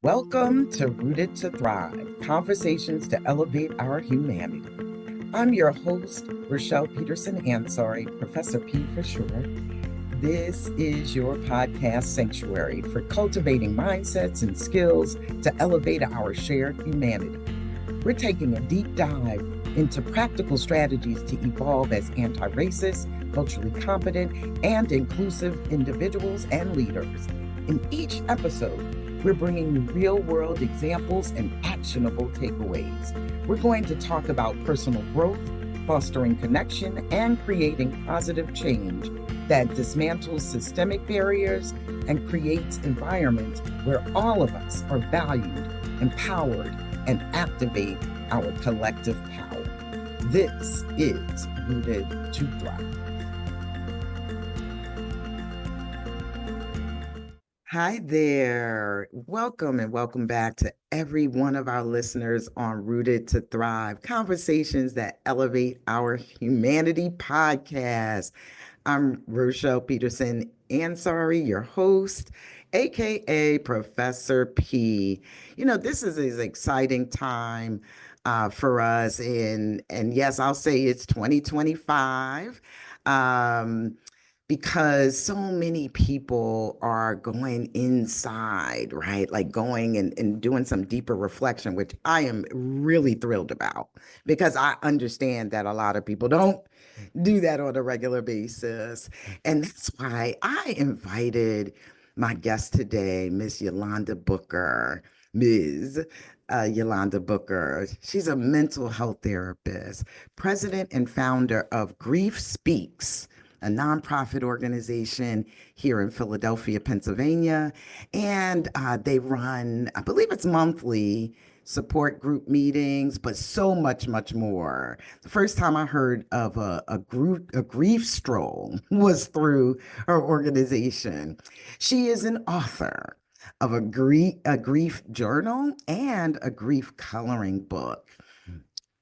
Welcome to Rooted to Thrive, conversations to elevate our humanity. I'm your host, Rochelle Peterson-Ansari, Professor P for short. This is your podcast sanctuary for cultivating mindsets and skills to elevate our shared humanity. We're taking a deep dive into practical strategies to evolve as anti-racist, culturally competent, and inclusive individuals and leaders. In each episode, we're bringing you real-world examples and actionable takeaways. We're going to talk about personal growth, fostering connection, and creating positive change that dismantles systemic barriers and creates environments where all of us are valued, empowered, and activate our collective power. This is Rooted to Thrive. Hi there. Welcome and welcome back to every one of our listeners on Rooted to Thrive, conversations that elevate our humanity podcast. I'm Rochelle Peterson-Ansari, your host, aka Professor P. This is an exciting time for us, and yes, I'll say it's 2025. Because so many people are going inside, right? Like going and doing some deeper reflection, which I am really thrilled about because I understand that a lot of people don't do that on a regular basis. And that's why I invited my guest today, Miss Yolanda Booker, Ms. Yolanda Booker. She's a mental health therapist, president and founder of Grief Speaks, a nonprofit organization here in Philadelphia, Pennsylvania. And they run, I believe it's monthly, support group meetings, but so much, much more. The first time I heard of a grief stroll was through her organization. She is an author of a grief journal and a grief coloring book.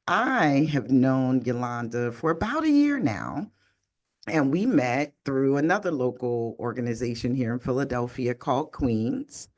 I have known Yolanda for about a year now. And we met through another local organization here in Philadelphia called Queens.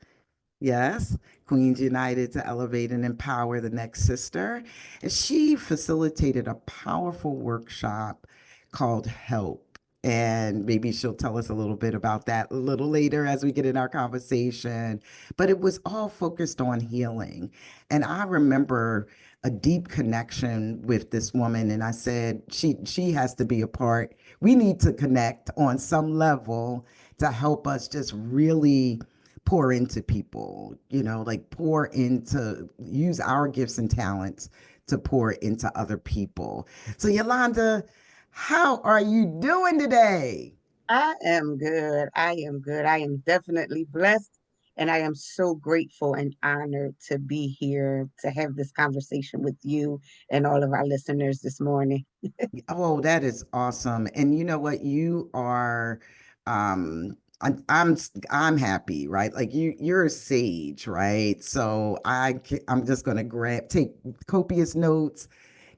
Yes, Queens United to Elevate and Empower the Next Sister. And she facilitated a powerful workshop called Help. And maybe she'll tell us a little bit about that a little later as we get in our conversation. But it was all focused on healing. And I remember a deep connection with this woman. And I said, she has to be a part. We need to connect on some level to help us just really pour into people, like use our gifts and talents to pour into other people. So Yolanda, how are you doing today? I am good. I am good. I am definitely blessed. And I am so grateful and honored to be here to have this conversation with you and all of our listeners this morning. Oh, that is awesome. And you know what? You are I'm happy, right? Like you're a sage, right? So I'm just going to take copious notes,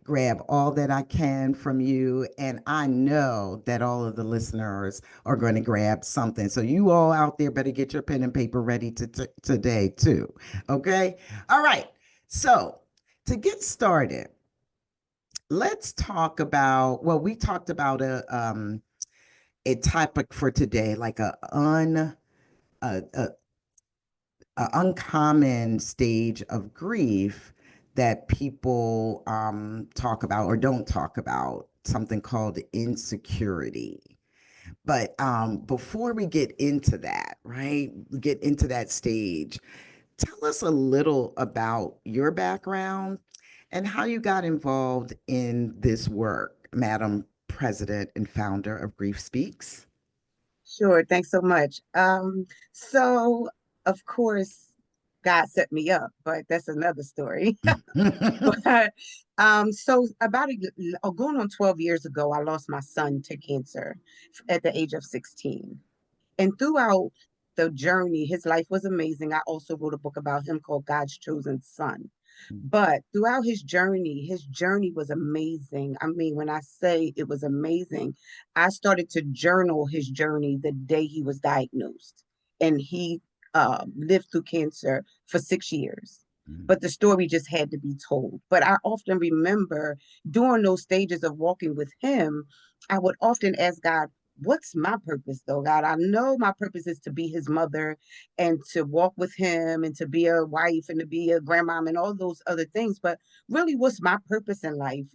grab all that I can from you, and I know that all of the listeners are going to grab something. So you all out there better get your pen and paper ready today too. Okay? All right. So, to get started, let's talk about, well, we talked about a topic for today, like a, a, a uncommon stage of grief that people talk about or don't talk about, something called insecurity. But before we get into that, right, get into that stage, tell us a little about your background and how you got involved in this work, Madam President and founder of Grief Speaks. Sure. Thanks so much. So, of course, God set me up, but that's another story. But so about going on 12 years ago, I lost my son to cancer at the age of 16. And throughout the journey, his life was amazing. I also wrote a book about him called God's Chosen Son. But throughout his journey was amazing. I mean, when I say it was amazing, I started to journal his journey the day he was diagnosed. And he lived through cancer for 6 years. mm, But the story just had to be told. But I often remember during those stages of walking with him, I would often ask God, what's my purpose though, God? I know my purpose is to be his mother and to walk with him and to be a wife and to be a grandmom and all those other things. But really, what's my purpose in life?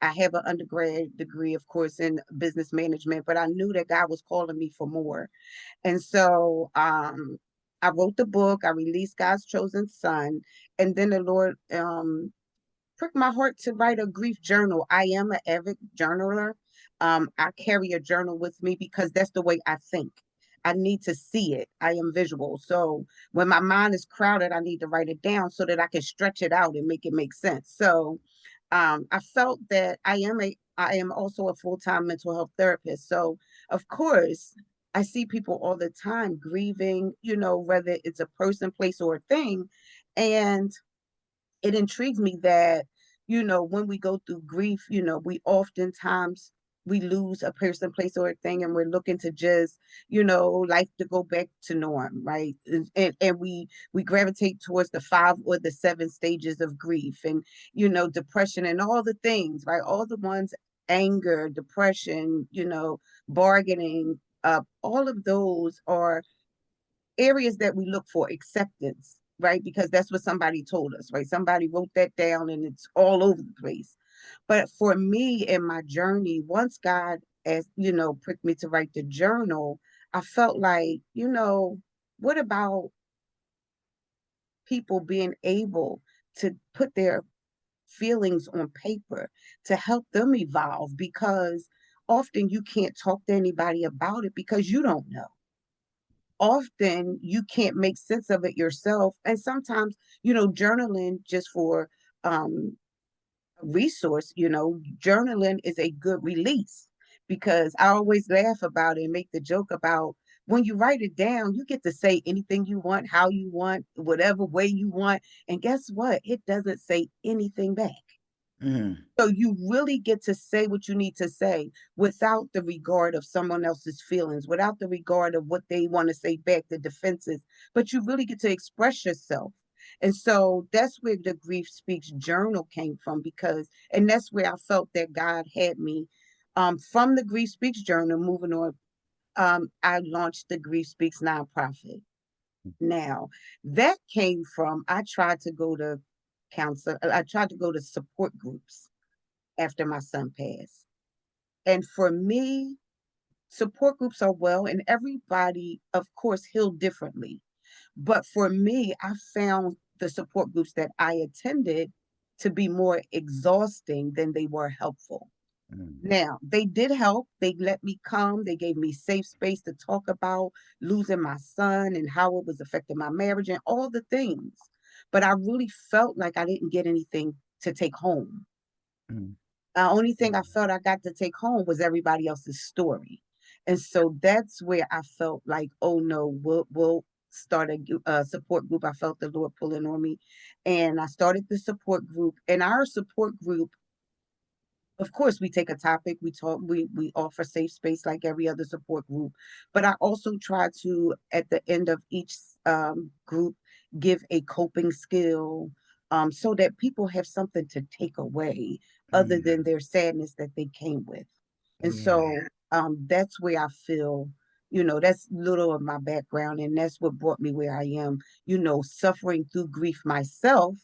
I have an undergrad degree, of course, in business management, but I knew that God was calling me for more. And so I wrote the book, I released God's Chosen Son, and then the Lord pricked my heart to write a grief journal. I am an avid journaler. I carry a journal with me because that's the way I think. I need to see it. I am visual. So when my mind is crowded, I need to write it down so that I can stretch it out and make it make sense. So I felt that I am also a full-time mental health therapist. So of course, I see people all the time grieving, whether it's a person, place, or a thing. And it intrigues me that, when we go through grief, we oftentimes we lose a person, place, or a thing, and we're looking to just, life to go back to norm, right? And we gravitate towards the 5 or the 7 stages of grief and, depression and all the things, right? All the ones, anger, depression, bargaining, all of those are areas that we look for acceptance, right? Because that's what somebody told us, right? Somebody wrote that down and it's all over the place. But for me in my journey, once God, as pricked me to write the journal, I felt like, what about people being able to put their feelings on paper to help them evolve? Because often you can't talk to anybody about it because you don't know. Often you can't make sense of it yourself. And sometimes, journaling just for a resource, journaling is a good release because I always laugh about it and make the joke about when you write it down, you get to say anything you want, how you want, whatever way you want. And guess what? It doesn't say anything back. mm, So you really get to say what you need to say without the regard of someone else's feelings, without the regard of what they want to say back, the defenses, but you really get to express yourself. And so that's where the Grief Speaks journal came from and that's where I felt that God had me. From the Grief Speaks journal, moving on, I launched the Grief Speaks nonprofit. Now, that came from, I tried to go to I tried to go to support groups after my son passed. And for me, support groups are well, and everybody, of course, heal differently. But for me, I found the support groups that I attended to be more exhausting than they were helpful. mm, Now, they did help. They let me come. They gave me safe space to talk about losing my son and how it was affecting my marriage and all the things. But I really felt like I didn't get anything to take home. mm, The only thing I mm, felt I got to take home was everybody else's story. And so that's where I felt like, oh no, we'll start a support group. I felt the Lord pulling on me. And I started the support group. And our support group, of course, we take a topic, we talk, we offer safe space like every other support group. But I also try to, at the end of each group, give a coping skill, so that people have something to take away other than mm. their sadness that they came with. And Yeah. so that's where I feel, that's little of my background, and that's what brought me where I am, suffering through grief myself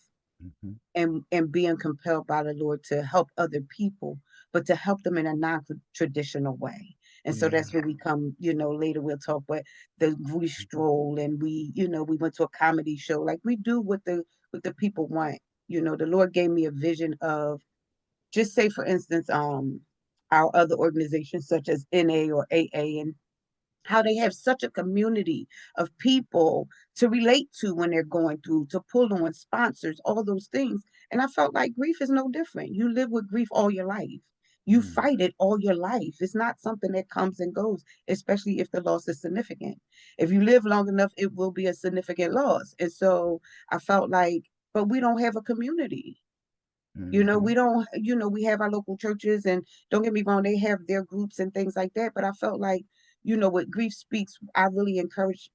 Mhm. and being compelled by the Lord to help other people, but to help them in a non-traditional way. And so Yeah. that's where we come, later we'll talk, but we stroll and we went to a comedy show. Like we do what the people want. The Lord gave me a vision of, just say for instance, our other organizations such as NA or AA, and how they have such a community of people to relate to when they're going through, to pull on sponsors, all those things. And I felt like grief is no different. You live with grief all your life. You Mm, fight it all your life. It's not something that comes and goes, especially if the loss is significant. If you live long enough, it will be a significant loss. And so I felt like, but we don't have a community. We mhm, don't, we have our local churches, and don't get me wrong, they have their groups and things like that. But I felt like, with Grief Speaks, I really encourage.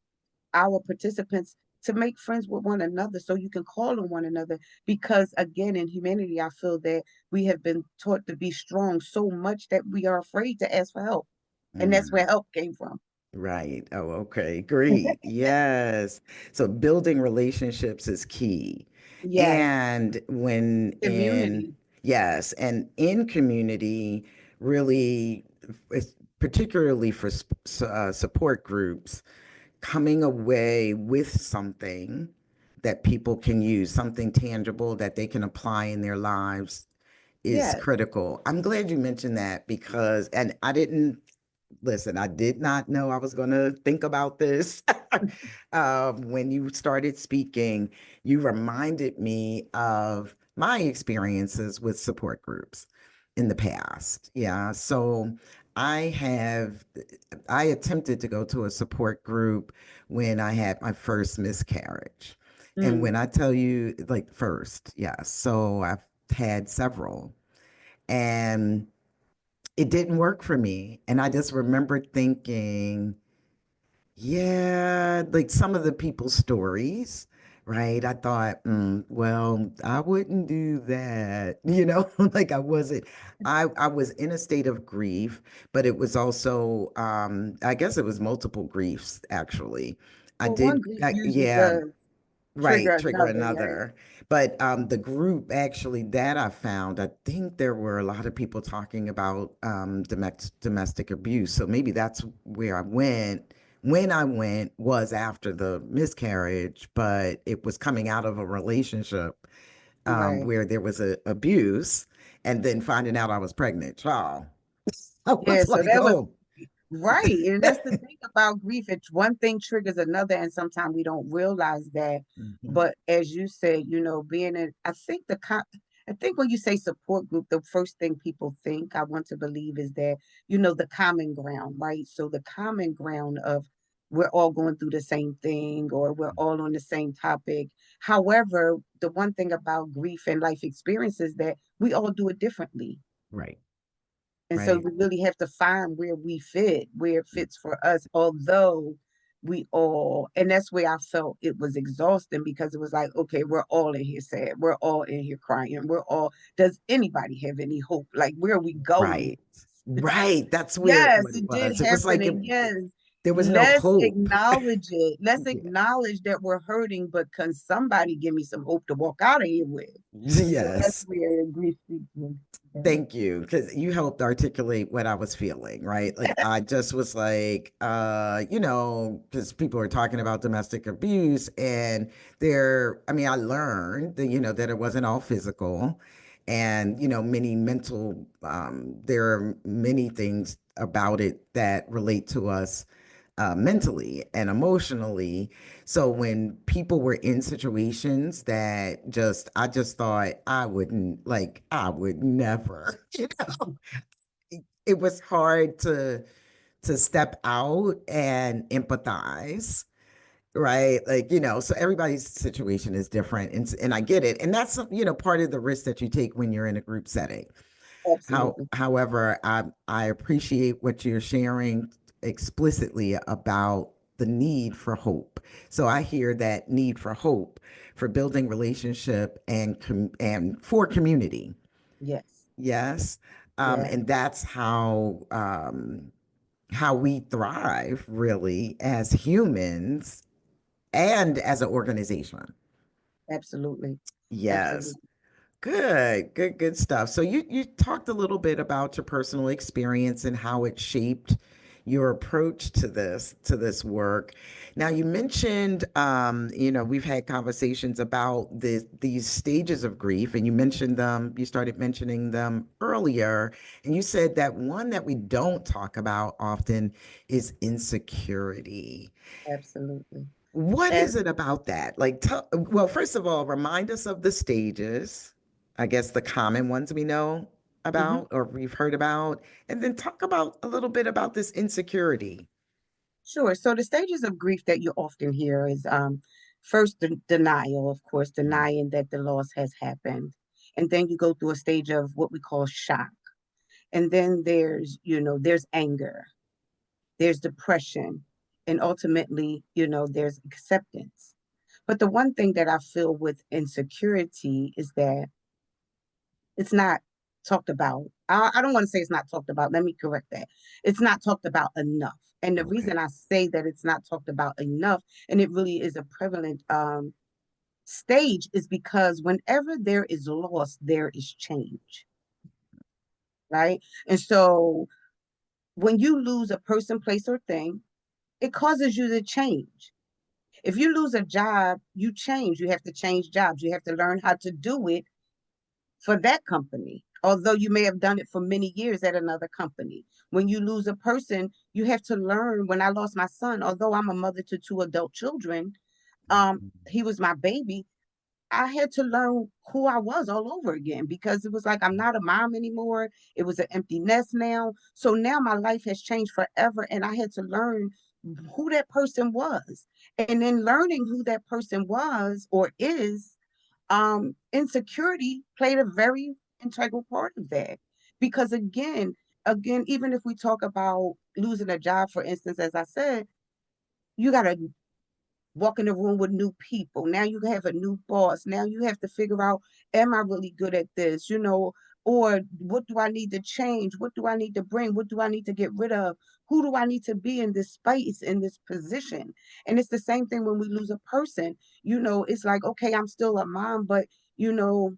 our participants to make friends with one another so you can call on one another. Because again, in humanity, I feel that we have been taught to be strong so much that we are afraid to ask for help. And that's where Mm. help came from. Right. Oh, okay. Great. Yes. So building relationships is key. Yes, And community. yes, and in community, really, particularly for support groups, coming away with something that people can use, something tangible that they can apply in their lives is Yes. critical. I'm glad you mentioned that because, and I didn't listen, I did not know I was going to think about this. When you started speaking, you reminded me of my experiences with support groups in the past. Yeah. So I have, I attempted to go to a support group when I had my first miscarriage. And Mm. when I tell you, like, first, yes. So I've had several. And it didn't work for me. And I just remember thinking, yeah, like some of the people's stories, right? I thought, well, I wouldn't do that. Like I was in a state of grief, but it was also, I guess it was multiple griefs, actually. Well, one grief usually Yeah, does right, trigger trigger another, right? another. But the group actually that I found, I think there were a lot of people talking about domestic abuse. So maybe that's where I went. When I went was after the miscarriage, but it was coming out of a relationship Right. where there was abuse, and then finding out I was pregnant. Oh, I Yeah, was so like, that was oh, right. And that's the thing about grief. It's one thing triggers another, and sometimes we don't realize that. mhm, But as you said, being in, I think when you say support group, the first thing people think, I want to believe, is that, the common ground, right? So the common ground of we're all going through the same thing or we're all on the same topic. However, the one thing about grief and life experience is that we all do it differently. right, And so right, we really have to find where we fit, where it fits for us, although and that's where I felt it was exhausting because it was like, okay, we're all in here sad. We're all in here crying. Does anybody have any hope? Like, where are we going? right, right. That's where Yes, what it it did was. It was happen. like And yes, there was no let's hope. acknowledge it. Let's Yeah. acknowledge that we're hurting, but can somebody give me some hope to walk out of here with? So that's Yes. where grief speaks in. Thank you, because you helped articulate what I was feeling, right? Like I just was like, because people are talking about domestic abuse and I mean, I learned that, that it wasn't all physical and, many mental, there are many things about it that relate to us mentally and emotionally. So when people were in situations that I just thought I would never, it was hard to step out and empathize. Right. Like, so everybody's situation is different. And I get it. And that's, part of the risk that you take when you're in a group setting. Absolutely. However, I appreciate what you're sharing explicitly about the need for hope. So I hear that need for hope for building relationship and for community. Yes. Yes. Yeah. And that's how we thrive really as humans and as an organization. Absolutely. Yes. Absolutely. Good stuff. So you talked a little bit about your personal experience and how it shaped your approach to this work. Now you mentioned, we've had conversations about these stages of grief, and you mentioned them. You started mentioning them earlier, and you said that one that we don't talk about often is insecurity. Absolutely. What And is it about that? Like, well, first of all, remind us of the stages, I guess the common ones we know mhm. about or we've heard about, and then talk about a little bit about this insecurity. Sure. So the stages of grief that you often hear is first denial, of course, Mm, denying that the loss has happened. And then you go through a stage of what we call shock. And then there's anger, there's depression, And ultimately, there's acceptance. But the one thing that I feel with insecurity is that it's not talked about. I don't want to say it's not talked about. Let me correct that. It's not talked about enough. And the Okay. reason I say that it's not talked about enough, and it really is a prevalent stage, is because whenever there is loss, there is change, right? And so when you lose a person, place, or thing, it causes you to change. If you lose a job, you change. You have to change jobs. You have to learn how to do it for that company, although you may have done it for many years at another company. When you lose a person, you have to learn. When I lost my son, although I'm a mother to two adult children, Mhm. he was my baby. I had to learn who I was all over again because it was like I'm not a mom anymore. It was an empty nest now. So now my life has changed forever, and I had to learn who that person was. And then learning who that person was or is, insecurity played a very integral part of that. Because again, even if we talk about losing a job, for instance, as I said, you got to walk in the room with new people. Now you have a new boss. Now you have to figure out, am I really good at this? Or what do I need to change? What do I need to bring? What do I need to get rid of? Who do I need to be in this space, in this position? And it's the same thing when we lose a person. It's like, okay, I'm still a mom, but you know,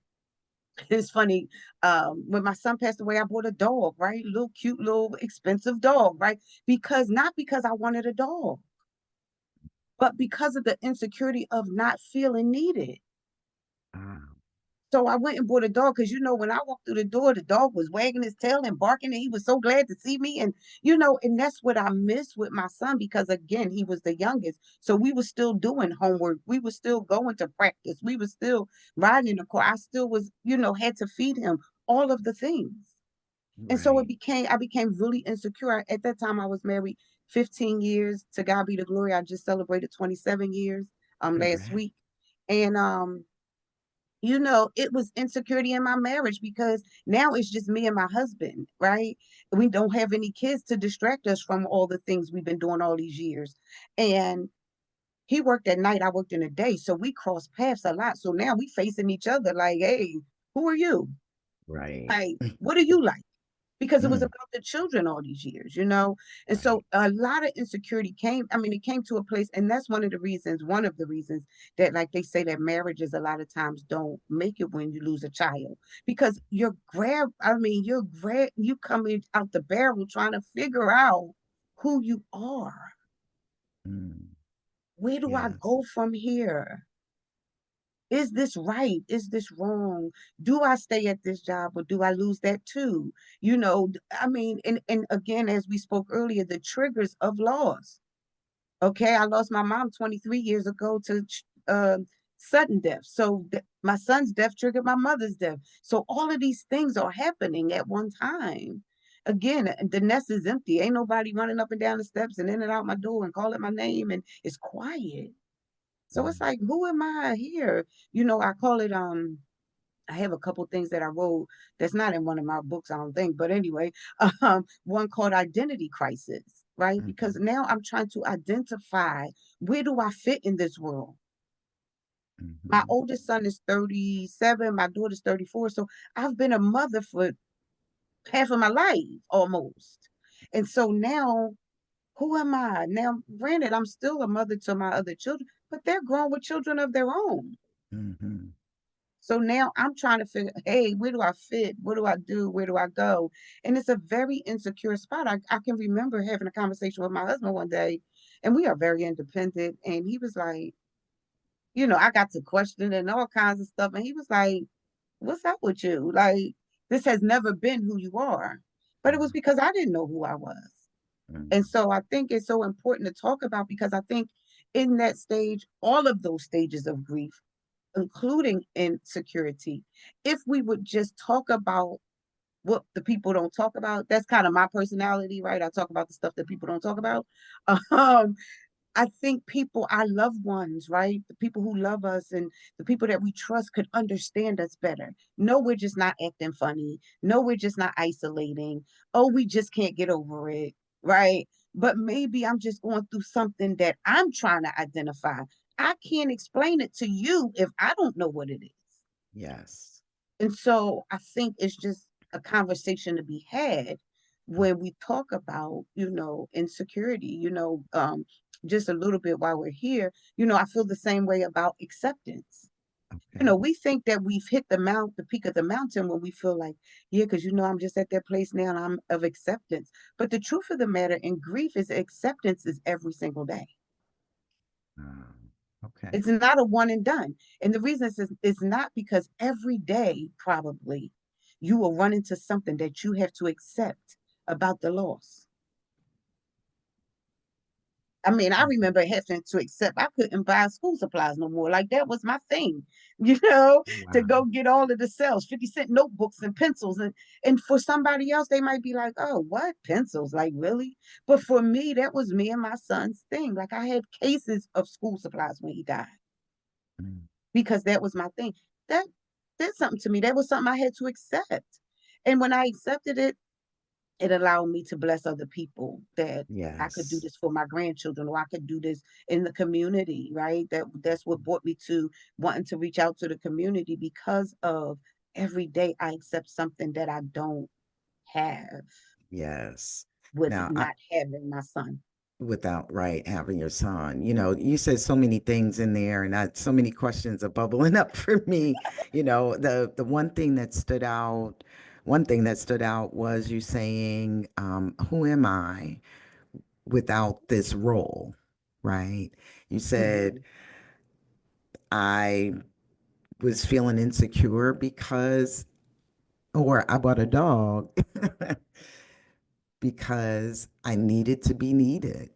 it's funny. When my son passed away, I bought a dog, right? Little cute, little expensive dog, right? Because not because I wanted a dog, but because of the insecurity of not feeling needed. Ah, So I went and bought a dog because when I walked through the door, the dog was wagging his tail and barking, and he was so glad to see me. And that's what I miss with my son because again, he was the youngest. So we were still doing homework. We were still going to practice. We were still riding in the car. I still was, had to feed him all of the things. And so right, I became really insecure. At that time, I was married 15 years. To God be the glory. I just celebrated 27 years last congrats. week. And it was insecurity in my marriage because now it's just me and my husband, right? We don't have any kids to distract us from all the things we've been doing all these years. And he worked at night, I worked in the day. So we crossed paths a lot. So now we facing each other like, hey, who are you? Right. Like, what do you like? Because it was Mm, about the children all these years. And so right. a lot of insecurity it came to a place, and that's one of the reasons that, like they say, that marriages a lot of times don't make it when you lose a child. Because you coming out the barrel trying to figure out who you are. Mm, Where do I yes. go from here? Is this right? Is this wrong? Do I stay at this job or do I lose that too? And again, as we spoke earlier, the triggers of loss. Okay, I lost my mom 23 years ago to sudden death. So my son's death triggered my mother's death. So all of these things are happening at one time. Again, the nest is empty. Ain't nobody running up and down the steps and in and out my door and calling my name, and it's quiet. So it's Mm, like, who am I here? I call it I have a couple things that I wrote that's not in one of my books, I don't think. But anyway, one called identity crisis, right? Because mhm, now I'm trying to identify, where do I fit in this world? My mhm, oldest son is 37, my daughter's 34. So I've been a mother for half of my life almost. And so now, who am I? Now, granted, I'm still a mother to my other children, but they're grown with children of their own. mhm, So now I'm trying to figure, hey, where do I fit? What do I do? Where do I go? And it's a very insecure spot. I can remember having a conversation with my husband one day, and we are very independent. And he was like, I got to question and all kinds of stuff. And he was like, what's up with you? Like, this has never been who you are. But it was mm, because I didn't know who I was. And mm, so I think it's so important to talk about because I think in that stage, all of those stages of grief, including insecurity, if we would just talk about what the people don't talk about, that's kind of my personality, right? I talk about the stuff that people don't talk about. Um, I think people, our loved ones, right? The people who love us and the people that we trust could understand us better. No, we're just not acting funny. No, we're just not isolating. Oh, we just can't get over it, right? but maybe I'm just going through something that I'm trying to identify. I can't explain it to you if I don't know what it is. Yes. And so I think it's just a conversation to be had Oh, when we talk about, insecurity, just a little bit while we're here. I feel the same way about acceptance. okay. We think that we've hit the peak of the mountain when we feel like, yeah, because I'm just at that place now and I'm of acceptance. But the truth of the matter in grief is acceptance is every single day. Okay. It's not a one and done. And the reason is not because every day, probably, you will run into something that you have to accept about the loss. I mean, I Mhm. remember having to accept I couldn't buy school supplies no more. Like that was my thing, you know, to Wow. go get all of the sales, 50-cent notebooks and pencils. And for somebody else, they might be like, oh, what? Pencils? Like, really? But for me, that was me and my son's thing. Like I had cases of school supplies when he died Mm. because that was my thing. That did something to me. That was something I had to accept. And when I accepted it, it allowed me to bless other people that I could do Yes. this for my grandchildren or I could do this in the community, right? That's what brought me to wanting to reach out to the community because of every day I accept something that I don't have Yes. with Now, not having my son. without right having your son, you said so many things in there, and so many questions are bubbling up for me. The one thing that stood out was you saying, "Who am I without this role?" Right? You said, Mhm. "I was feeling insecure because, or I bought a dog because I needed to be needed."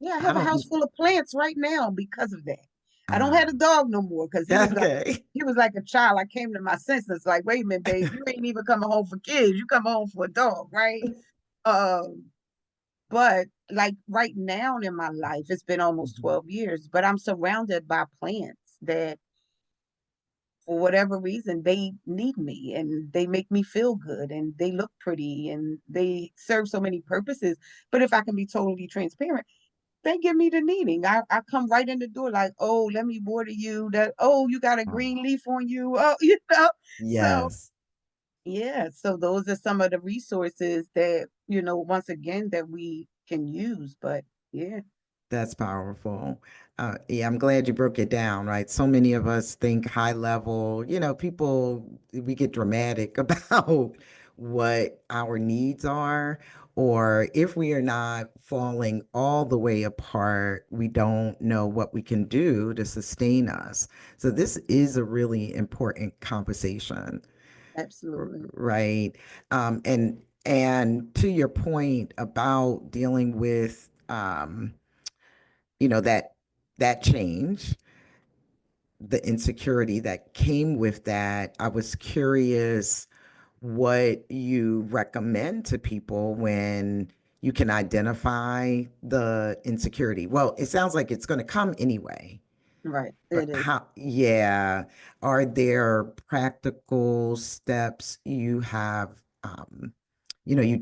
Yeah, I I have a house don't. full of plants right now because of that. I don't have a Ah, dog no more because okay. he was like a child. I came to my senses, like, wait a minute, babe, you ain't even coming home for kids. You come home for a dog, right? Um, but like right now in my life, it's been almost Mhm. 12 years, but I'm surrounded by plants that for whatever reason they need me and they make me feel good and they look pretty and they serve so many purposes. But if I can be totally transparent, they give me the needing. I come right in the door like, oh, let me water you. That oh, you got a Oh, green leaf on you. Oh, you know. So yes. yeah, so those are some of the resources that, once again that we can use. But yeah, That's powerful. Yeah, I'm glad you broke it down, right? So many of us think high level, people, we get dramatic about what our needs are, or if we are not falling all the way apart, we don't know what we can do to sustain us. So this is a really important conversation, absolutely. right? And to your point about dealing with that change, the insecurity that came with that. I was curious what you recommend to people when you can identify the insecurity. Well, it sounds like it's going to come anyway, Right. but It is. yeah, are there practical steps you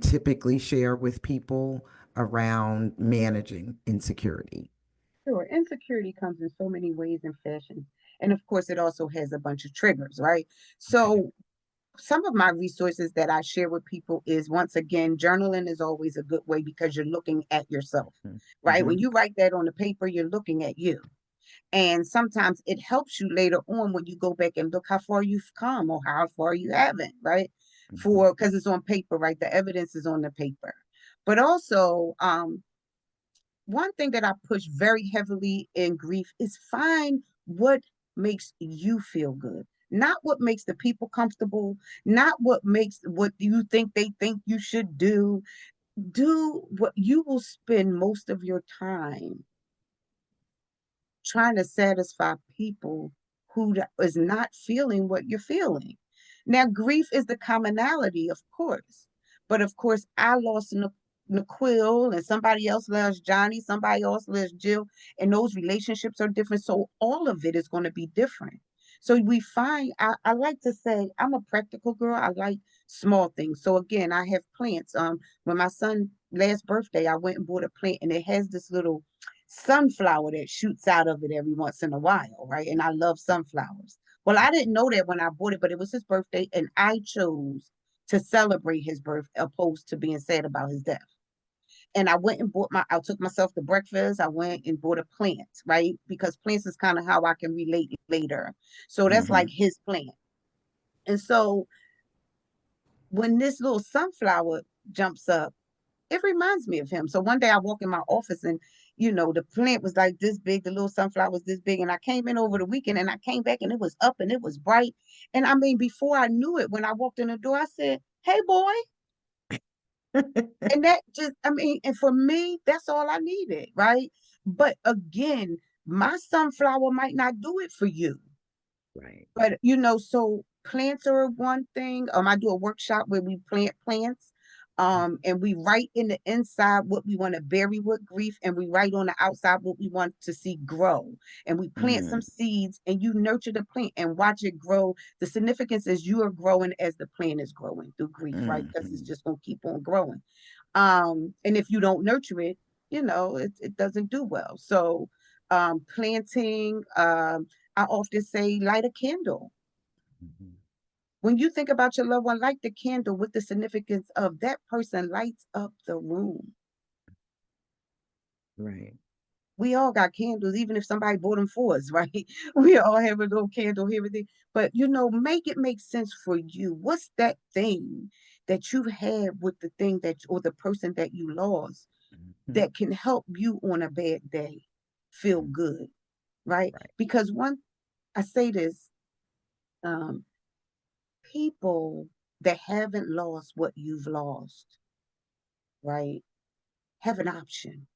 typically share with people around managing insecurity? Sure. Insecurity comes in so many ways and fashions. And of course, it also has a bunch of triggers, right? Okay. So some of my resources that I share with people is once again, journaling is always a good way because you're looking at yourself, right? Mm-hmm. When you write that on the paper, you're looking at you. And sometimes it helps you later on when you go back and look how far you've come or how far you haven't, right? Mm-hmm. For because it's on paper, right? The evidence is on the paper. But also, one thing that I push very heavily in grief is find what makes you feel good. Not what makes the people comfortable, not what you think they think you should do. Do what you will spend most of your time trying to satisfy people who is not feeling what you're feeling. Now, grief is the commonality, of course, but of course, I lost Naquil and somebody else lost Johnny, somebody else lost Jill, and those relationships are different. So all of it is going to be different. So we find, I like to say, I'm a practical girl. I like small things. So again, I have plants. When my son last birthday, I went and bought a plant, and it has this little sunflower that shoots out of it every once in a while, right? And I love sunflowers. Well, I didn't know that when I bought it, but it was his birthday, and I chose to celebrate his birth opposed to being sad about his death. And I went and I took myself to breakfast. I went and bought a plant, right? Because plants is kind of how I can relate later. So that's like Hmm. his plant. And so when this little sunflower jumps up, it reminds me of him. So one day I walk in my office and, the plant was like this big, the little sunflower was this big. And I came in over the weekend and I came back and it was up and it was bright. And I mean, before I knew it, when I walked in the door, I said, "Hey, boy." And that just, I mean, and for me, that's all I needed, right? But again, my sunflower might not do it for you. Right. But so plants are one thing. I do a workshop where we plant plants. And we write in the inside what we want to bury with grief, and we write on the outside what we want to see grow. And we plant some Mm, seeds, and you nurture the plant and watch it grow. The significance is you are growing as the plant is growing through grief, right? Because it's mhm. just gonna keep on growing. And if you don't nurture it, it doesn't do well. So planting, I often say light a candle. Mhm. When you think about your loved one, light the candle with the significance of that person lights up the room. Right. We all got candles, even if somebody bought them for us, right? We all have a little candle here and there. But make it make sense for you. What's that thing that you have with the thing that or the person that you lost Mhm. that can help you on a bad day feel Mm. good, right? Right. Because I say this, um, people that haven't lost what you've lost, right, have an option.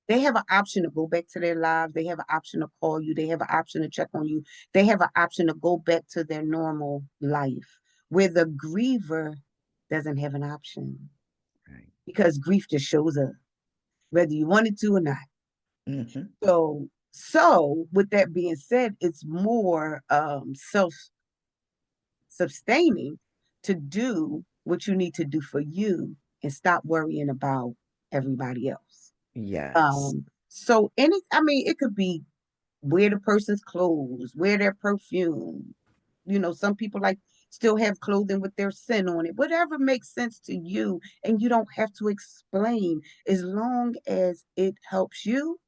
They have an option to go back to their lives. They have an option to call you. They have an option to check on you. They have an option to go back to their normal life. Where the griever doesn't have an option Right. because grief just shows up, whether you want it to or not. Hmm. So with that being said, it's more self-sustaining to do what you need to do for you and stop worrying about everybody else. Yes. So I mean, it could be wear the person's clothes, wear their perfume. Some people like still have clothing with their sin on it. Whatever makes sense to you, and you don't have to explain. As long as it helps you,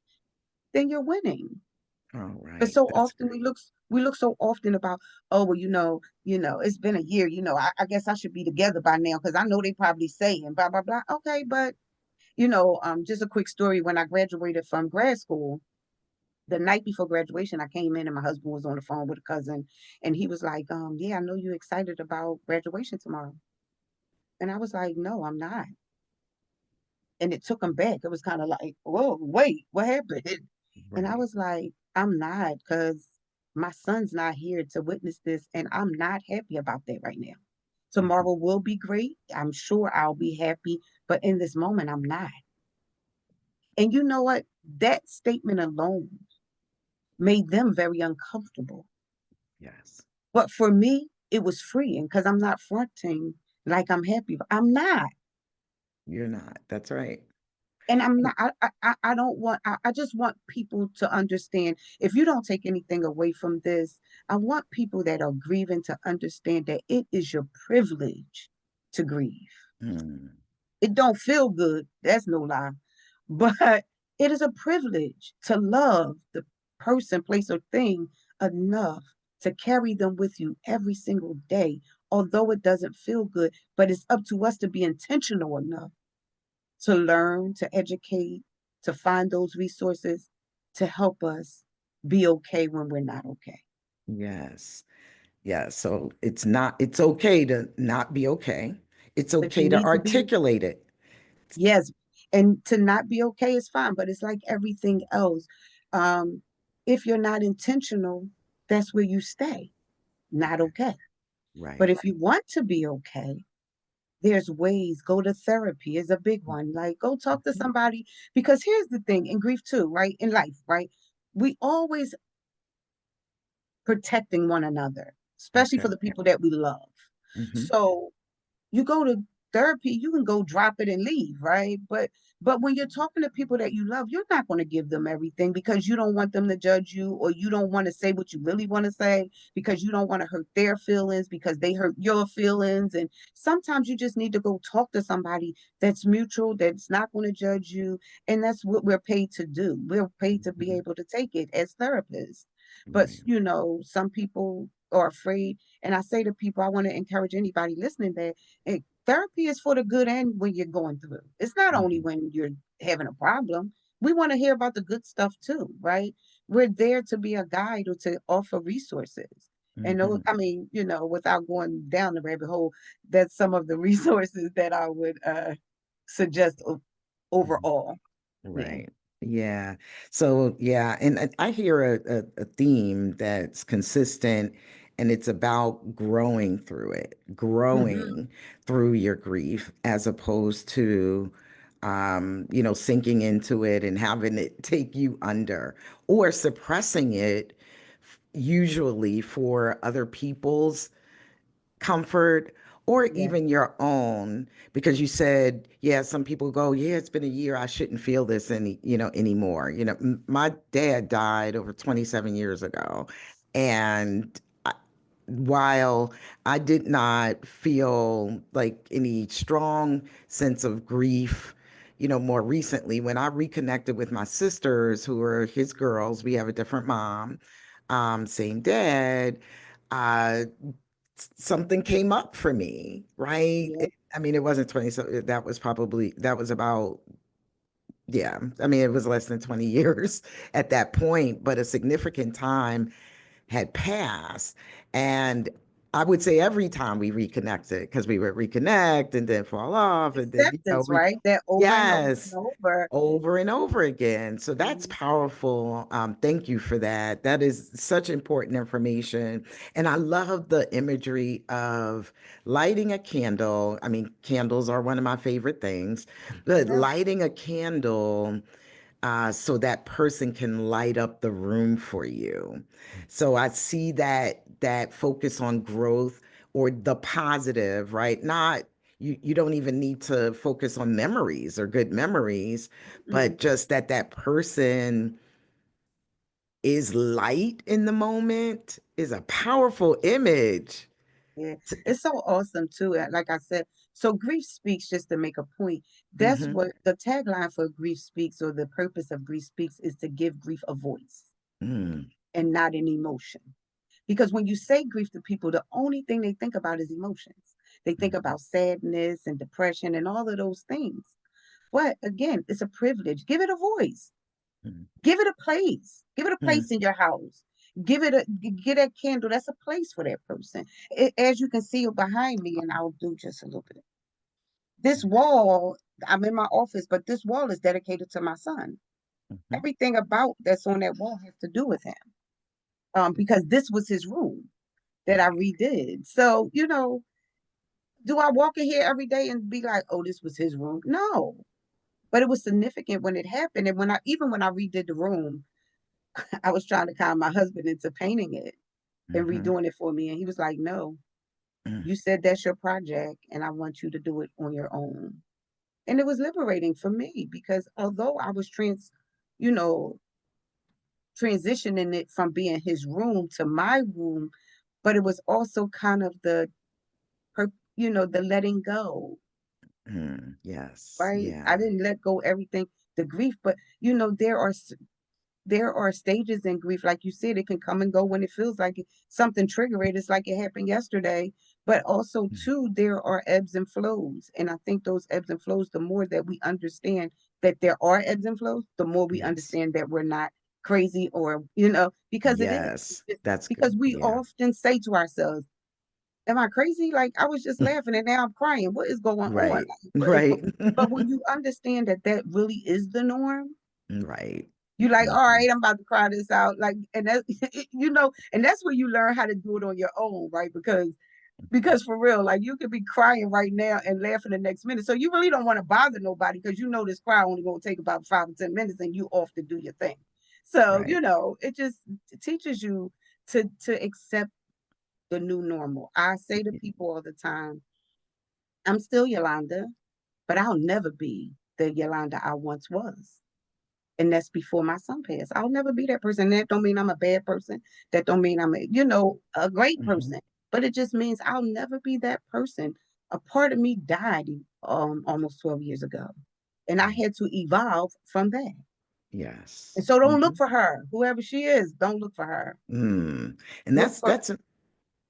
then you're winning. All But right. so That's often great. we look so often about, oh well, it's been a year. I guess I should be together by now because I know they probably saying blah blah blah. Okay, but just a quick story. When I graduated from grad school, the night before graduation, I came in and my husband was on the phone with a cousin, and he was like, "Yeah, I know you're excited about graduation tomorrow," and I was like, "No, I'm not." And it took him back. It was kind of like, "Whoa, wait, what happened?" And I Right. was like, "I'm not, because my son's not here to witness this, and I'm not happy about that right now. Mhm. Tomorrow will be great. I'm sure I'll be happy, but in this moment, I'm not." And you know what? That statement alone made them very uncomfortable. Yes. But for me, it was freeing because I'm not fronting like I'm happy. I'm not. You're not. That's right. And I'm Mm. not, I don't want, I just want people to understand, if you don't take anything away from this, I want people that are grieving to understand that it is your privilege to grieve. Mm. It don't feel good. That's no lie. But it is a privilege to love the person, place, or thing enough to carry them with you every single day, although it doesn't feel good. But it's up to us to be intentional enough to learn, to educate, to find those resources to help us be okay when we're not okay. Yes. Yeah. So it's okay to not be okay. It's But you okay to need to be, articulate it. yes, and to not be okay is fine, but it's like everything else. Um, if you're not intentional, that's where you stay, not Okay. okay. But Right. if you want to be okay, there's ways. Go to therapy is a big one. Like go talk to Mhm. somebody, because here's the thing in grief too, right? In life, right? We always protecting one another, especially for Okay. the Yeah. people that we love. Hmm. So you go to therapy, you can go drop it and leave, right? But when you're talking to people that you love, you're not going to give them everything because you don't want them to judge you, or you don't want to say what you really want to say because you don't want to hurt their feelings because they hurt your feelings. And sometimes you just need to go talk to somebody that's mutual, that's not going to judge you. And that's what we're paid to do. We're paid to be Mhm. able to take it as therapists. But, Right. some people are afraid. And I say to people, I want to encourage anybody listening that therapy is for the good and when you're going through. It's not only Mhm. when you're having a problem. We want to hear about the good stuff too, right? We're there to be a guide or to offer resources. And Mhm. I mean, without going down the rabbit hole, that's some of the resources that I would suggest Mhm. overall. Yeah. Right. Yeah. So, yeah, and I hear a theme that's consistent, and it's about growing through it, Hmm. growing through your grief, as opposed to, sinking into it and having it take you under, or suppressing it, usually for other people's comfort or Yeah. even your own, because you said, yeah, some people go, yeah, it's been a year, I shouldn't feel this anymore. My dad died over 27 years ago, and while I did not feel like any strong sense of grief, more recently, when I reconnected with my sisters who were his girls, we have a different mom, same dad, uh, something came up for me, right? Yeah. I mean, it wasn't 20, so that was about, yeah, I mean, it was less than 20 years at that point, but a significant time had passed. And I would say every time we reconnected, because we would reconnect and then fall off, and then, Acceptance, right? That over and over and yes, over. over and over again. So that's Mhm. powerful. Thank you for that. That is such important information. And I love the imagery of lighting a candle. I mean, candles are one of my favorite things, but Yeah. lighting a candle so that person can light up the room for you. So I see that focus on growth or the positive, right? Not you don't even need to focus on memories or good memories, Mm. but just that person is light in the moment is a powerful image. Yeah, it's so awesome too. Like I said, so grief speaks, just to make a point. That's Mm-hmm. what the tagline for grief speaks, or the purpose of grief speaks, is to give grief a voice Mm, and not an emotion. Because when you say grief to people, the only thing they think about is emotions. They think mm, about sadness and depression and all of those things. But again, it's a privilege. Give it a voice. mm, Give it a place. Give it a mm, place in your house. Get that candle. That's a place for that person. As you can see behind me, and I'll do just a little bit. This wall, I'm in my office, but this wall is dedicated to my son. mhm. Everything about that's on that wall has to do with him. Because this was his room that I Right. redid. So, do I walk in here every day and be like, oh, this was his room? No. But it was significant when it happened. And when I redid the room, I was trying to calm my husband into painting it and Mhm, redoing it for me. And he was like, no, mm, you said that's your project and I want you to do it on your own. And it was liberating for me because although I was you know, transitioning it from being his room to my room, but it was also kind of the letting go, yes, right? I yeah. didn't let go everything, the grief, but there are stages in grief. Like you said, it can come and go when it feels like something trigger it. It's like it happened yesterday. But also, Mm, too, there are ebbs and flows. And I think those ebbs and flows, the more that we understand that there are ebbs and flows, the more we yes, understand that we're not crazy, or, because it is. yes, that's good, Because we yeah. often say to ourselves, am I crazy? Like I was just laughing and now I'm crying. What is going on? Right, Like, what is right, but when you understand that that really is the norm, right. you like, all Mhm, right, I'm about to cry this out. Like, and that, and that's where you learn how to do it on your own, right? Because for real, like you could be crying right now and laughing the next minute. So you really don't want to bother nobody because you know this cry only gonna take about 5 or 10 minutes and you off to do your thing. So, right. it just teaches you to accept the new normal. I say to people all the time, I'm still Yolanda, but I'll never be the Yolanda I once was. And that's before my son passed. I'll never be that person. That don't mean I'm a bad person. That don't mean I'm a great Hmm. person. But it just means I'll never be that person. A part of me died almost 12 years ago. And I had to evolve from that. And Yes. so don't look Hmm. for her. Whoever she is, don't look for her. Mm. And Look for that's Go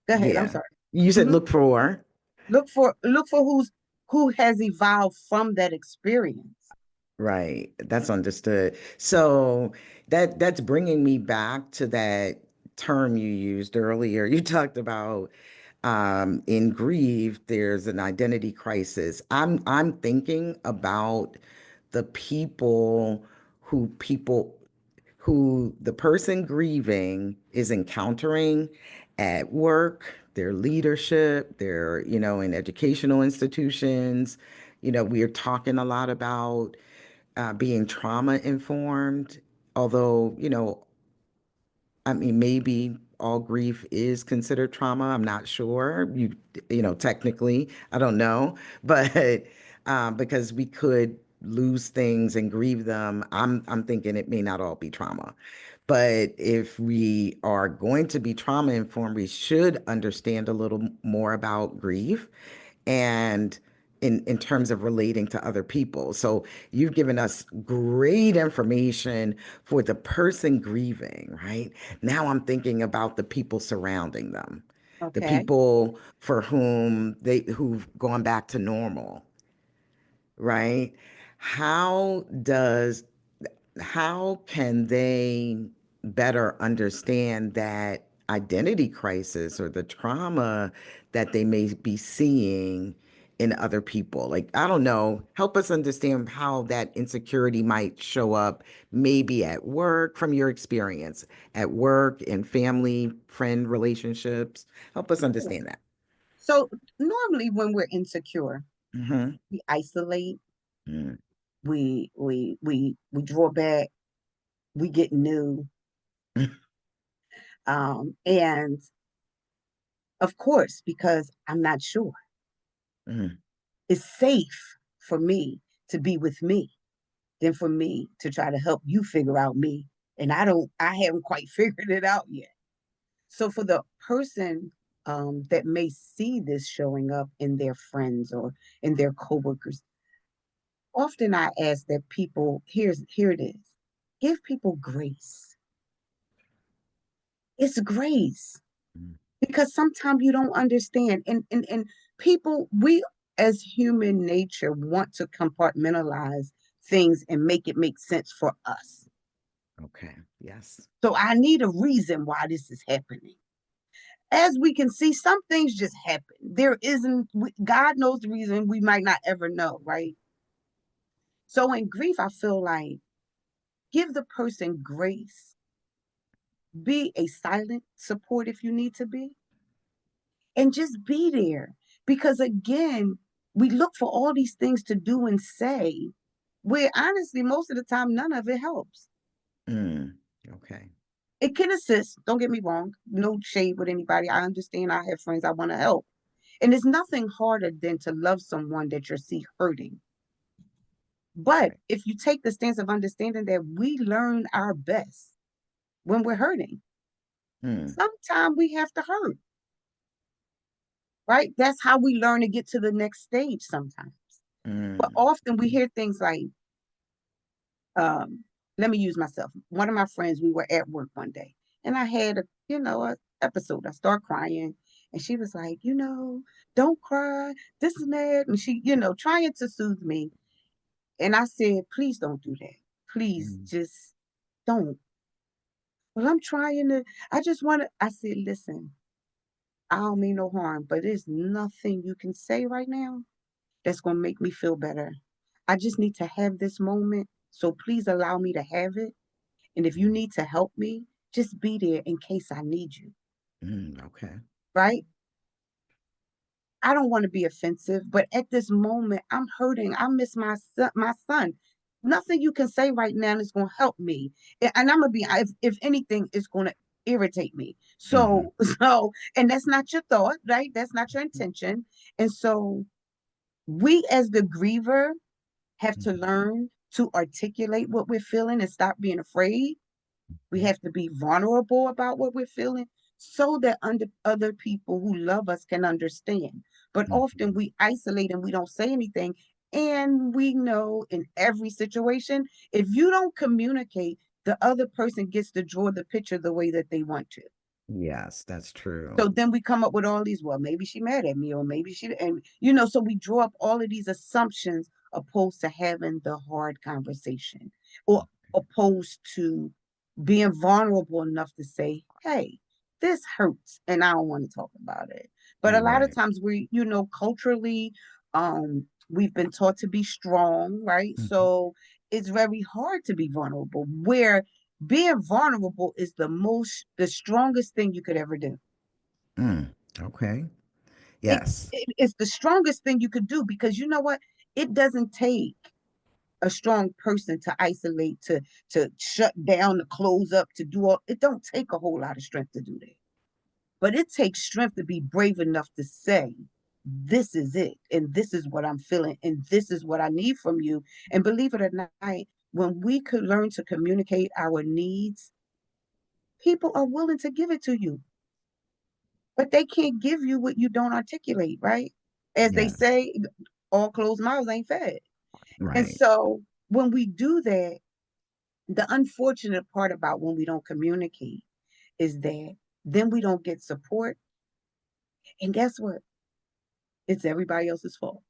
ahead, I'm yeah. sorry. You said Mhm. look for. Look for who has evolved from that experience. Right. That's understood. So that's bringing me back to that term you used earlier. You talked about in grief, there's an identity crisis. I'm thinking about the people who the person grieving is encountering at work, their leadership, their, in educational institutions. We are talking a lot about being trauma informed, although, I mean, maybe all grief is considered trauma. I'm not sure. Technically, I don't know, but because we could lose things and grieve them, I'm thinking it may not all be trauma. But if we are going to be trauma informed, we should understand a little more about grief and in terms of relating to other people. So you've given us great information for the person grieving, right? Now I'm thinking about the people surrounding them, the Okay. people for who've gone back to normal, right? How does how can they better understand that identity crisis or the trauma that they may be seeing in other people? Like, I don't know, help us understand how that insecurity might show up maybe at work from your experience, at work, in family, friend relationships. Help us Sure. understand that. So normally when we're insecure, Mm-hmm. we isolate, we draw back, we get new. And of course, because I'm not sure, Mm-hmm. it's safe for me to be with me than for me to try to help you figure out me. And I haven't quite figured it out yet. So for the person that may see this showing up in their friends or in their coworkers, often I ask that people, here it is. Give people grace. It's grace because sometimes you don't understand. And people, we as human nature want to compartmentalize things and make it make sense for us. Okay. Yes. So I need a reason why this is happening. As we can see, some things just happen. There isn't, God knows the reason, we might not ever know, right? So in grief, I feel like give the person grace, be a silent support if you need to be, and just be there. Because again, we look for all these things to do and say, where honestly, most of the time, none of it helps. Mm. Okay. It can assist, don't get me wrong, no shade with anybody. I understand, I have friends I want to help. And there's nothing harder than to love someone that you see hurting. But Right. if you take the stance of understanding that we learn our best when we're hurting, Mm. sometimes we have to hurt, right? That's how we learn to get to the next stage sometimes. But Mm. often we hear things like, um, let me use myself. One of my friends, we were at work one day and I had a episode. I start crying and she was like, don't cry, this and that. And she, trying to soothe me. And I said, please don't do that. Please Mm. just don't. Well, I just want to, I said, listen, I don't mean no harm, but there's nothing you can say right now that's going to make me feel better. I just need to have this moment. So please allow me to have it. And if you need to help me, just be there in case I need you. Okay. Right? I don't want to be offensive, but at this moment, I'm hurting. I miss my son. Nothing you can say right now is going to help me. And I'm going to be, if anything, it's going to irritate me. Hmm. So, and that's not your thought, right? That's not your intention. And so We as the griever have to Mhm. learn to articulate what we're feeling and stop being afraid. We have to be vulnerable about what we're feeling so that other people who love us can understand. But often Mhm. we isolate and we don't say anything. And we know in every situation, if you don't communicate, the other person gets to draw the picture the way that they want to. Yes, that's true. So then we come up with all these, well, maybe she mad at me, or maybe she, and so we draw up all of these assumptions opposed to having the hard conversation, or opposed to being vulnerable enough to say, hey, this hurts and I don't want to talk about it. But a You're lot of right. times culturally, we've been taught to be strong, right? Mhm. So it's very hard to be vulnerable, where being vulnerable is the strongest thing you could ever do. Mm. Okay. it, Yes. it's the strongest thing you could do, because you know what, it doesn't take a strong person to isolate, to shut down, to close up, to do all. It don't take a whole lot of strength to do that, but it takes strength to be brave enough to say, this is it, and this is what I'm feeling, and this is what I need from you. And believe it or not, when we could learn to communicate our needs, people are willing to give it to you, but they can't give you what you don't articulate, right? As they Yes. say, all closed mouths ain't fed. And Right. so when we do that, the unfortunate part about when we don't communicate is that then we don't get support. And guess what? It's everybody else's fault.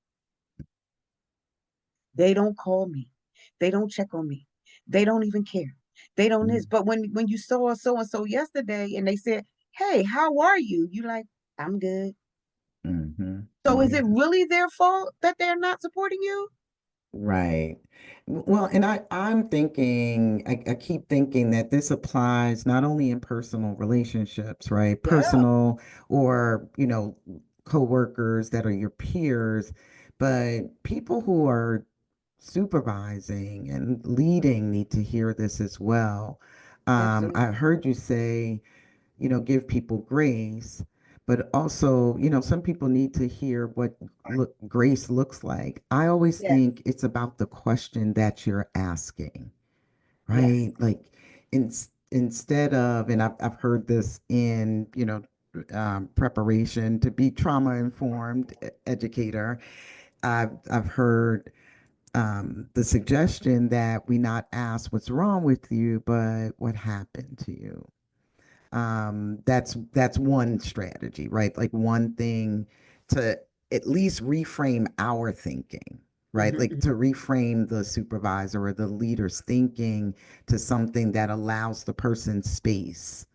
They don't call me. They don't check on me. They don't even care. They don't this. Mm. But when you saw so and so yesterday and they said, hey, how are you? You like, I'm good. Mhm. So Oh, is it yeah. really their fault that they're not supporting you? Right. Well, and I'm thinking, I keep thinking that this applies not only in personal relationships, right? Yeah, Personal or, coworkers that are your peers, but people who are supervising and leading need to hear this as well. I absolutely. heard you say, give people grace, but also, some people need to hear what grace looks like. I always Yes, think it's about the question that you're asking, yes. right? Like instead of, and I've heard this in, preparation to be trauma informed educator. I've heard the suggestion that we not ask what's wrong with you, but what happened to you. That's one strategy, right? Like one thing to at least reframe our thinking, right? Mhm, Like to mhm. reframe the supervisor or the leader's thinking to something that allows the person space.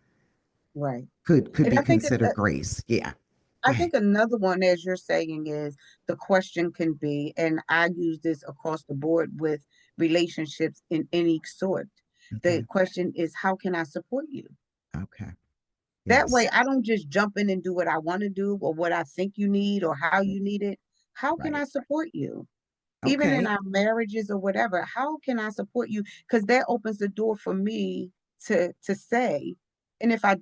Right. Could And be considered grace. Yeah. Go I ahead. think another one, as you're saying, is the question can be, and I use this across the board with relationships in any sort. The Okay. question is, how can I support you? Okay. That way, Yes. I don't just jump in and do what I want to do or what I think you need or how Mm. you need it. How can Right. I support you? Even in Okay. our marriages or whatever, how can I support you? Because that opens the door for me to say, and if I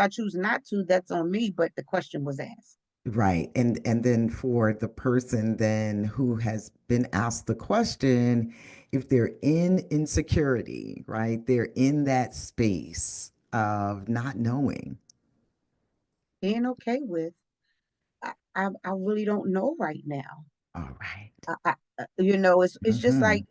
choose not to, that's on me, but the question was asked. Right. And then for the person then who has been asked the question, if they're in insecurity, right? They're in that space of not knowing. Being okay with, I really don't know right now. All right. It's just Mm-hmm. like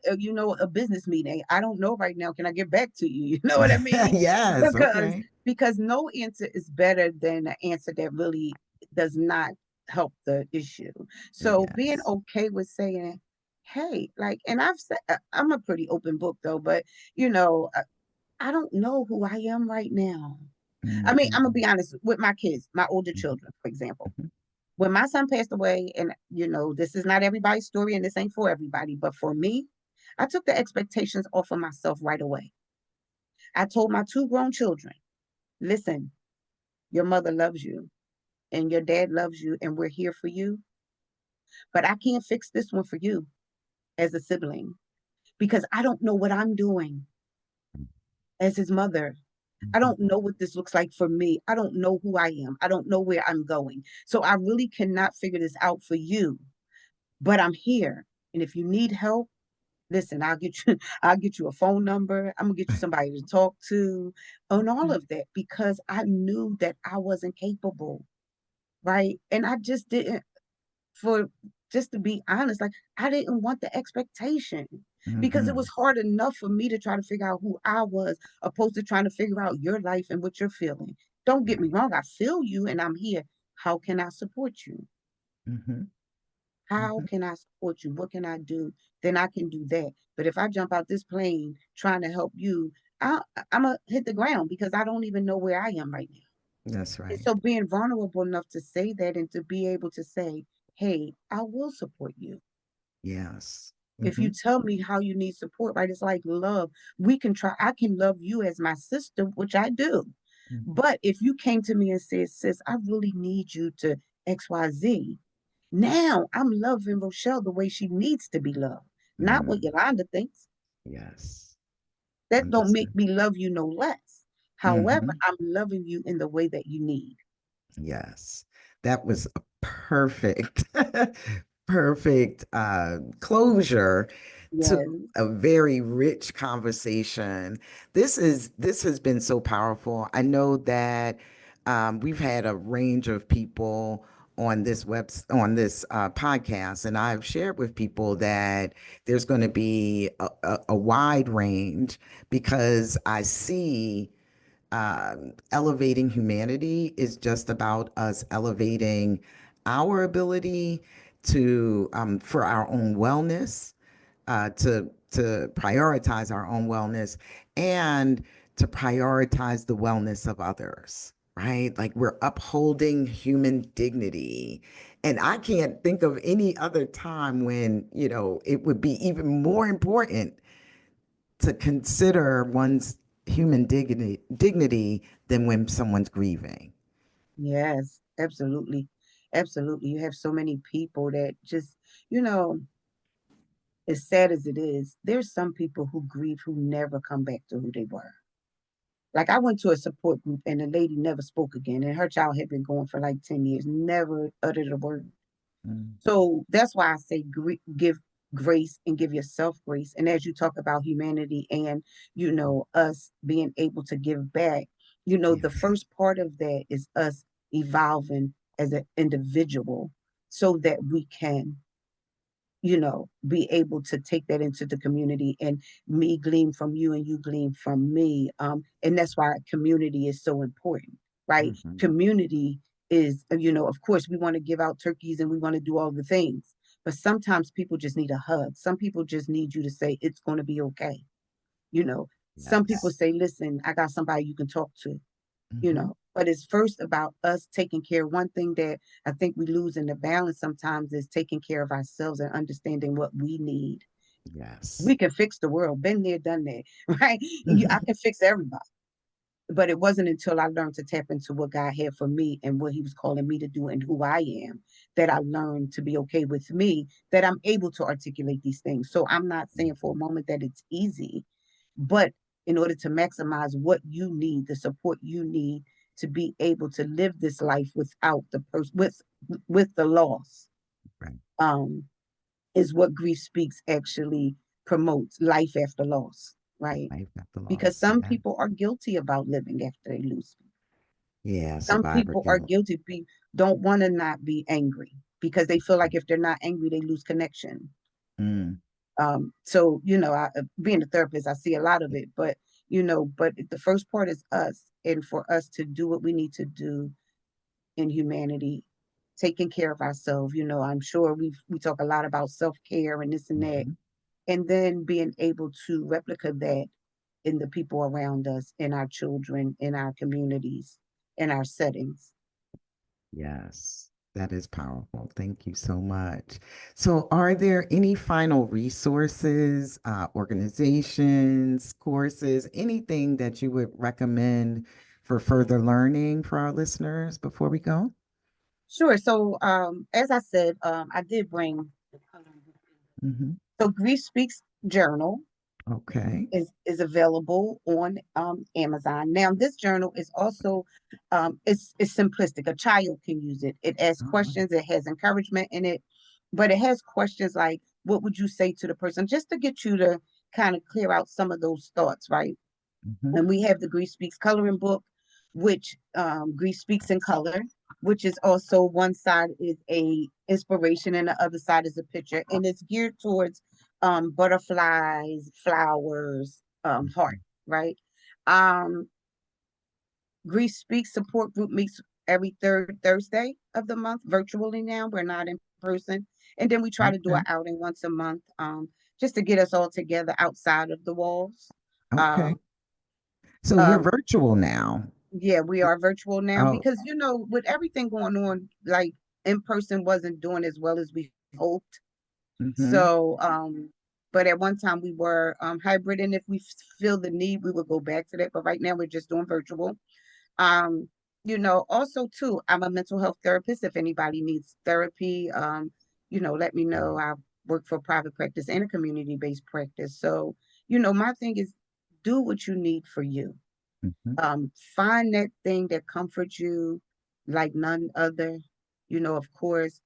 a business meeting. I don't know right now. Can I get back to you? You know what I mean? Yes. Because Okay. because no answer is better than an answer that really does not help the issue. So being Yes. okay with saying, "Hey," like, and I've said I'm a pretty open book though, but you know, I, I don't know who I am right now. I mean, I'm Mm-hmm. gonna be honest with my kids, my older children, for example. Mm-hmm. When my son passed away, and this is not everybody's story and this ain't for everybody, but for me, I took the expectations off of myself right away. I told my two grown children, listen, your mother loves you and your dad loves you, and we're here for you, but I can't fix this one for you as a sibling because I don't know what I'm doing as his mother. I Mm-hmm. don't know what this looks like for me. I don't know who I am. I don't know where I'm going. So I really cannot figure this out for you. but I'm here. And if you need help, listen, I'll get you, I'll get you a phone number. I'm gonna get you somebody to talk to on all Mhm. of that because I knew that I wasn't capable, right? And I just didn't, for just to be honest, like I didn't want the expectation because it was Mhm. hard enough for me to try to figure out who I was, opposed to trying to figure out your life and what you're feeling. Don't get me Right. wrong, I feel you and I'm here. How can I support you? Mhm. How Mhm. can I support you? What can I do? Then I can do that. But if I jump out this plane trying to help you, I'm going to hit the ground because I don't even know where I am right now. That's And right. so being vulnerable enough to say that and to be able to say, hey, I will support you. Yes. If you Mhm. tell me how you need support, right? It's like love. We can try, I can love you as my sister, which I do. Mhm. But if you came to me and said, sis, I really need you to XYZ, now I'm loving Rochelle the way she needs to be loved, not what Mm. Yolanda thinks. Yes. That don't make Understood. me love you no less. However, Mhm. I'm loving you in the way that you need. Yes. That was a perfect, perfect closure to Yes, a very rich conversation. This has been so powerful. I know that we've had a range of people on this podcast, and I've shared with people that there's going to be a wide range because I see elevating humanity is just about us elevating our ability to for our own wellness, to prioritize our own wellness and to prioritize the wellness of others. Right? Like we're upholding human dignity. And I can't think of any other time when, it would be even more important to consider one's human dignity than when someone's grieving. yes, absolutely. Absolutely. You have so many people that just, you know, as sad as it is, there's some people who grieve who never come back to who they were. Like I went to a support group and the lady never spoke again, and her child had been going for like 10 years, never uttered a word. Mm. So that's why I say give grace and give yourself grace. And as you talk about humanity and, us being able to give back, the Yes. first part of that is us evolving as an individual so that we can be able to take that into the community and me glean from you and you glean from me. And that's why community is so important, right? Mhm. Community is, of course, we want to give out turkeys and we want to do all the things, but sometimes people just need a hug. Some people just need you to say, it's going to be okay. You know, some people Yes. say, listen, I got somebody you can talk to, Mhm. but it's first about us taking care. One thing that I think we lose in the balance sometimes is taking care of ourselves and understanding what we need. Yes. We can fix the world, been there, done that, right? I can fix everybody. But it wasn't until I learned to tap into what God had for me and what He was calling me to do and who I am that I learned to be okay with me, that I'm able to articulate these things. So I'm not saying for a moment that it's easy, but in order to maximize what you need, the support you need to be able to live this life without the person with the loss, Right. um, is what grief speaks actually promotes life after loss, right? Life after Because loss. some Yes. people are guilty about living after they lose. Yeah. Some Survivor people are guilt. guilty, don't want to not be angry because they feel like if they're not angry, they lose connection. Mm. So being a therapist, I see a lot of it, but but the first part is us, and for us to do what we need to do in humanity, taking care of ourselves. I'm sure we talk a lot about self care and this and that, Mhm. and then being able to replicate that in the people around us, in our children, in our communities, in our settings. Yes. That is powerful. Thank you so much. So, are there any final resources, organizations, courses, anything that you would recommend for further learning for our listeners before we go? Sure. So, as I said, I did bring the coloring book. Hmm. So, Grief Speaks Journal Okay. is available on Amazon. Now, this journal is also it's simplistic. A child can use it. It asks All right. questions. It has encouragement in it. but it has questions like, what would you say to the person, just to get you to kind of clear out some of those thoughts, right? Hmm. And we have the Grief Speaks coloring book, which Grief Speaks in color, which is also one side is a inspiration and the other side is a picture, and it's geared towards butterflies, flowers, heart, right? Um, Grief Speaks support group meets every third Thursday of the month virtually now. We're not in person. And then we try to do Okay. an outing once a month, just to get us all together outside of the walls. Okay. Um, So you're um, virtual now. yeah, we are virtual now Oh, because, with everything going on, like in person wasn't doing as well as we hoped. hmm. So, but at one time we were hybrid, and if we feel the need, we would go back to that. But right now we're just doing virtual. Um, also too, I'm a mental health therapist. If anybody needs therapy, let me know. I work for private practice and a community-based practice. So, my thing is do what you need for you. Hmm. Find that thing that comforts you like none other. Of course,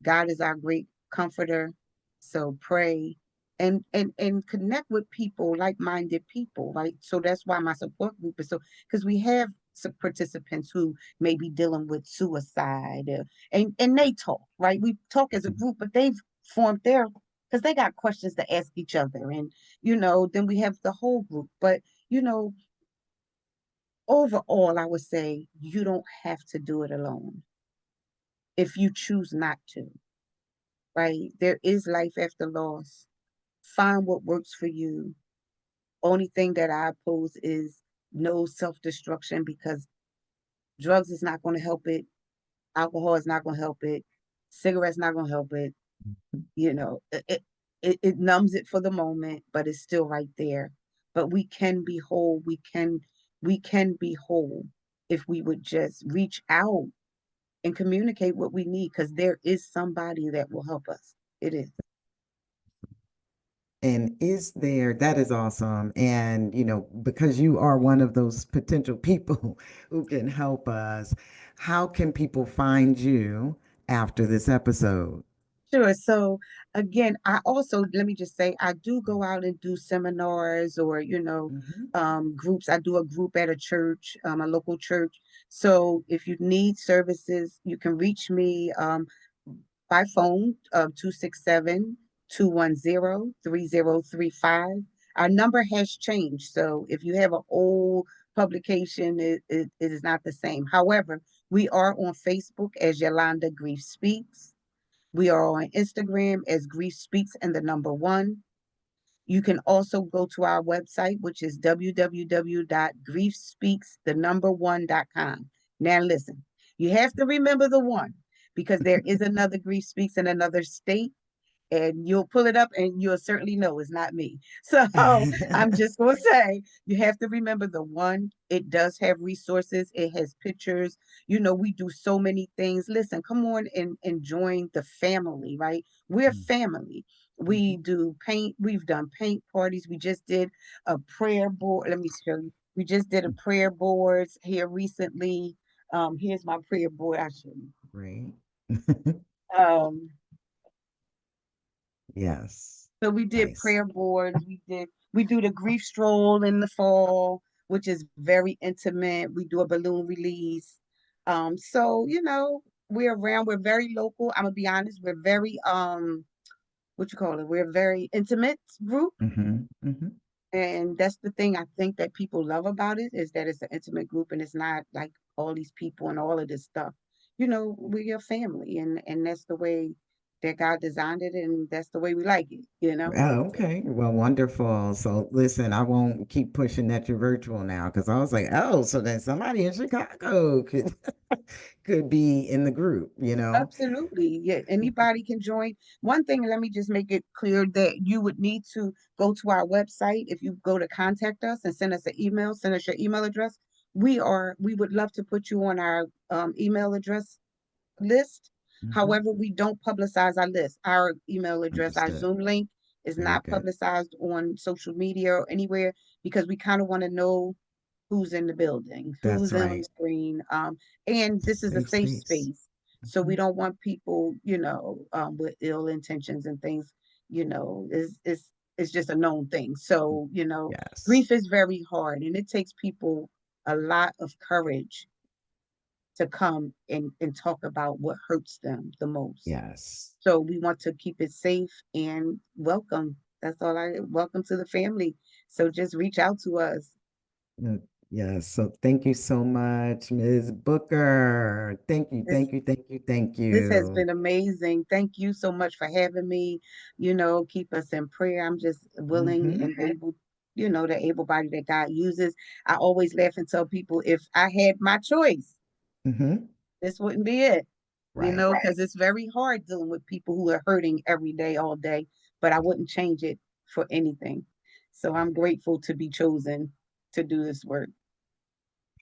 God is our great comforter. So pray and connect with people, like-minded people, right? So that's why my support group is so, because we have some participants who may be dealing with suicide, and they talk, right? We talk as a group, but they've formed their, because they got questions to ask each other, and then we have the whole group. But you know overall, I would say you don't have to do it alone if you choose not to, right? There is life after loss. Find what works for you. Only thing that I oppose is no self destruction, because drugs is not going to help it. Alcohol is not going to help it. Cigarettes not going to help it. It numbs it for the moment, but it's still right there. But we can be whole. We can be whole if we would just reach out and communicate what we need, because there is somebody that will help us. It is. And that is awesome. And, because you are one of those potential people who can help us, how can people find you after this episode? Sure. So again, I also, let me just say, I do go out and do seminars, or, Hmm. groups. I do a group at a church, a local church. So if you need services, you can reach me by phone, 267-210-3035. Our number has changed. So if you have an old publication, it is not the same. However, we are on Facebook as Yolanda Grief Speaks. We are on Instagram as Grief Speaks and the number one. You can also go to our website, which is www.griefspeaks1.com. Now, listen, you have to remember the one, because there is another Grief Speaks in another state, and you'll pull it up and you'll certainly know it's not me. So I'm just going to say, you have to remember the one. It does have resources, it has pictures. We do so many things. Listen, come on and join the family, right? We're family. We Mhm. do paint, we've done paint parties. We just did a prayer board. Let me show you. We just did a prayer boards here recently. Here's my prayer board. I show you. Great. Um, Yes. So we did Nice. prayer boards. We do the grief stroll in the fall, which is very intimate. We do a balloon release. So we're around. We're very local. I'm gonna be honest. We're very what you call it? We're a very intimate group, Hmm. Hmm. and that's the thing I think that people love about it, is that it's an intimate group and it's not like all these people and all of this stuff. We're a family, and that's the way that God designed it, and that's the way we like it. Oh, okay. Well, wonderful. So listen, I won't keep pushing that you're virtual now because I was like, oh, so then somebody in Chicago could could be in the group. Absolutely. Yeah. Anybody can join. One thing, let me just make it clear that you would need to go to our website. If you go to contact us and send us an email, send us your email address. We would love to put you on our email address list. Hmm. However, we don't publicize our list. Our email address, our Understood. Zoom link is Very not good. publicized on social media or anywhere, because we kind of want to know who's in the building, That's who's on the right. screen. And It's a this is a safe safe space. space. So we Mhm. don't want people, with ill intentions and things, is just a known thing. So, Yes. grief is very hard, and it takes people a lot of courage to come and talk about what hurts them the most. Yes. So we want to keep it safe and welcome. That's all I welcome to the family. So just reach out to us. Uh, Yes. So thank you so much, Ms. Booker. Thank you, This thank you, thank you, thank this has you. been amazing. Thank you so much for having me. Keep us in prayer. I'm just willing Hmm. and able, the able body that God uses. I always laugh and tell people if I had my choice, Hmm. this wouldn't be it. Right. Because it's very hard dealing with people who are hurting every day, all day, but I wouldn't change it for anything. So I'm grateful to be chosen to do this work.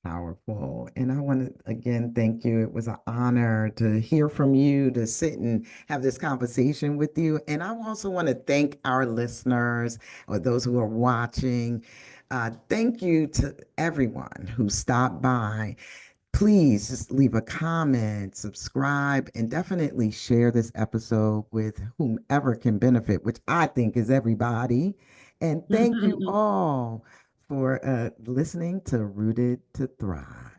Powerful. And I want to again thank you. It was an honor to hear from you, to sit and have this conversation with you. And I also want to thank our listeners or those who are watching. Thank you to everyone who stopped by. Please just leave a comment, subscribe, and definitely share this episode with whomever can benefit, which I think is everybody. And thank you all for listening to Rooted to Thrive.